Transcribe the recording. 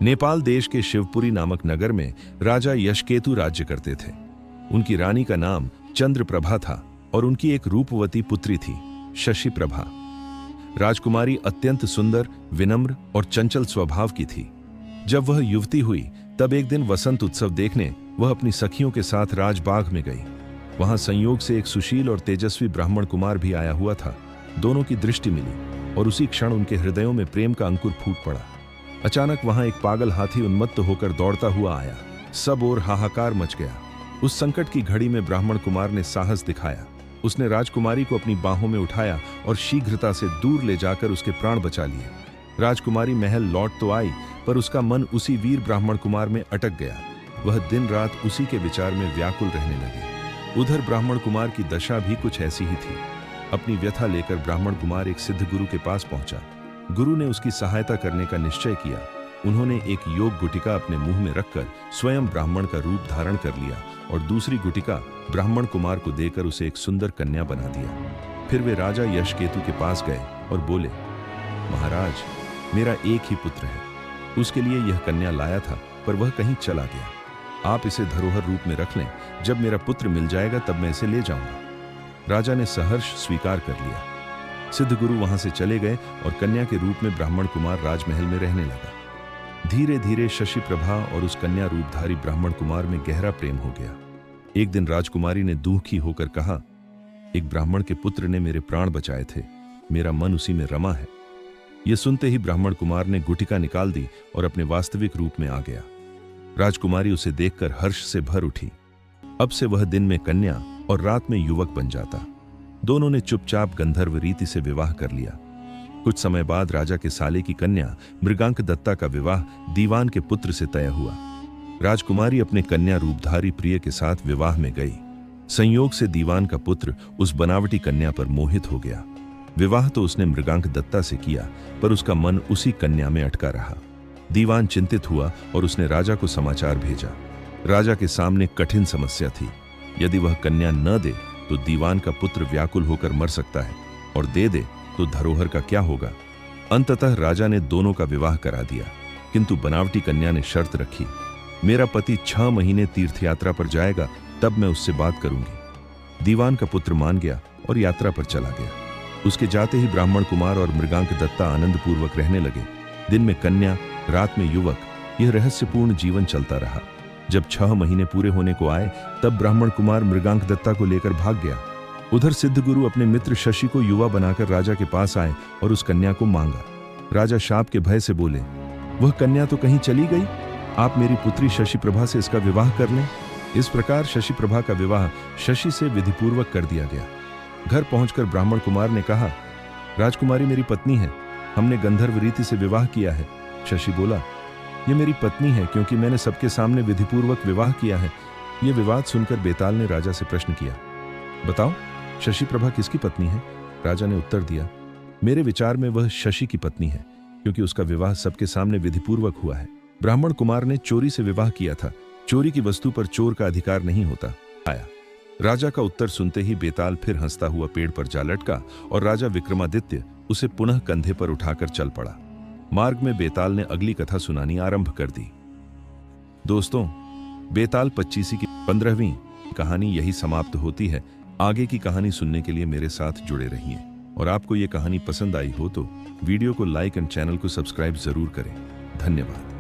नेपाल देश के शिवपुरी नामक नगर में राजा यशकेतु राज्य करते थे। उनकी रानी का नाम चंद्रप्रभा था और उनकी एक रूपवती पुत्री थी, शशि प्रभा। राजकुमारी अत्यंत सुंदर, विनम्र और चंचल स्वभाव की थी। जब वह युवती हुई तब एक दिन वसंत उत्सव देखने वह अपनी सखियों के साथ राजबाग में गई। वहां संयोग से एक सुशील और तेजस्वी ब्राह्मण कुमार भी आया हुआ था। दोनों की दृष्टि मिली और उसी क्षण उनके हृदयों में प्रेम का अंकुर फूट पड़ा। अचानक वहां एक पागल हाथी उन्मत्त होकर दौड़ता हुआ आया। सब ओर हाहाकार मच गया। उस संकट की घड़ी में ब्राह्मण कुमार ने साहस दिखाया। उसने राजकुमारी को अपनी बाहों में उठाया और शीघ्रता से दूर ले जाकर उसके प्राण बचा लिए। राजकुमारी महल लौट तो आई, पर उसका मन उसी वीर ब्राह्मण कुमार में अटक गया। वह दिन रात उसी के विचार में व्याकुल रहने लगी। उधर ब्राह्मण कुमार की दशा भी कुछ ऐसी ही थी। अपनी व्यथा लेकर ब्राह्मण कुमार एक सिद्ध गुरु के पास पहुंचा। गुरु ने उसकी सहायता करने का निश्चय किया। उन्होंने एक योग गुटिका अपने मुंह में रखकर स्वयं ब्राह्मण का रूप धारण कर लिया और दूसरी गुटिका ब्राह्मण कुमार को देकर उसे एक सुंदर कन्या बना दिया। फिर वे राजा यशकेतु के पास गए और बोले, महाराज, मेरा एक ही पुत्र है। उसके लिए यह कन्या लाया था, पर वह कहीं चला गया। आप इसे धरोहर रूप में रख लें। जब मेरा पुत्र मिल जाएगा तब मैं इसे ले जाऊंगा। राजा ने सहर्ष स्वीकार कर लिया। सिद्ध गुरु वहां से चले गए और कन्या के रूप में ब्राह्मण कुमार राजमहल में रहने लगा। धीरे धीरे शशि प्रभा और उस कन्या रूपधारी ब्राह्मण कुमार में गहरा प्रेम हो गया। एक दिन राजकुमारी ने दुखी होकर कहा, एक ब्राह्मण के पुत्र ने मेरे प्राण बचाए थे, मेरा मन उसी में रमा है। यह सुनते ही ब्राह्मण कुमार ने गुटिका निकाल दी और अपने वास्तविक रूप में आ गया। राजकुमारी उसे देखकर हर्ष से भर उठी। अब से वह दिन में कन्या और रात में युवक बन जाता। दोनों ने चुपचाप गंधर्व रीति से विवाह कर लिया। कुछ समय बाद राजा के साले की कन्या मृगांक दत्ता का विवाह दीवान के पुत्र से तय हुआ। राजकुमारी अपने कन्या रूपधारी प्रिय के साथ विवाह में गई। संयोग से दीवान का पुत्र उस बनावटी कन्या पर मोहित हो गया। विवाह तो उसने मृगांक दत्ता से किया, पर उसका मन उसी कन्या में अटका रहा। दीवान चिंतित हुआ और उसने राजा को समाचार भेजा। राजा के सामने कठिन समस्या थी। यदि वह कन्या न दे तो दीवान का पुत्र व्याकुल होकर मर सकता है, और दे तो धरोहर का क्या होगा। अंततः राजा ने दोनों का विवाह करा दिया, किंतु बनावटी कन्या ने शर्त रखी, मेरा पति 6 महीने तीर्थयात्रा पर जाएगा, तब मैं उससे बात करूंगी। दीवान का पुत्र मान गया और यात्रा पर चला गया। उसके जाते ही ब्राह्मण कुमार और मृगांक दत्ता आनंदपूर्वक रहने लगे। दिन में कन्या, रात में युवक, यह रहस्यपूर्ण जीवन चलता रहा। जब 6 महीने पूरे होने को आए तब ब्राह्मण कुमार मृगांक दत्ता को लेकर भाग गया। उधर सिद्ध गुरु अपने मित्र शशि को युवा बनाकर राजा के पास आए और उस कन्या को मांगा। राजा शाप के भय से बोले, वह कन्या तो कहीं चली गई, आप मेरी पुत्री शशि प्रभा से इसका विवाह कर लें। इस प्रकार शशि प्रभा का विवाह शशि से विधिपूर्वक कर दिया गया। घर पहुंचकर ब्राह्मण कुमार ने कहा, राजकुमारी मेरी पत्नी है, हमने गंधर्व रीति से विवाह किया है। शशि बोला, यह मेरी पत्नी है क्योंकि मैंने सबके सामने विधिपूर्वक विवाह किया है। यह विवाद सुनकर बेताल ने राजा से प्रश्न किया, बताओ शशि प्रभा किसकी पत्नी है? राजा ने उत्तर दिया, मेरे विचार में वह शशि की पत्नी है, क्योंकि उसका विवाह सबके सामने विधिपूर्वक हुआ है। ब्राह्मण कुमार ने चोरी से विवाह किया था। चोरी की वस्तु पर चोर का अधिकार नहीं होता। आया राजा का उत्तर सुनते ही बेताल फिर हंसता हुआ पेड़ पर जा लटका और राजा विक्रमादित्य उसे पुनः कंधे पर उठाकर चल पड़ा। मार्ग में बेताल ने अगली कथा सुनानी आरंभ कर दी। दोस्तों, बेताल पच्चीसी की 15वीं कहानी यही समाप्त होती है। आगे की कहानी सुनने के लिए मेरे साथ जुड़े रहिए, और आपको ये कहानी पसंद आई हो तो वीडियो को लाइक एंड चैनल को सब्सक्राइब जरूर करें। धन्यवाद।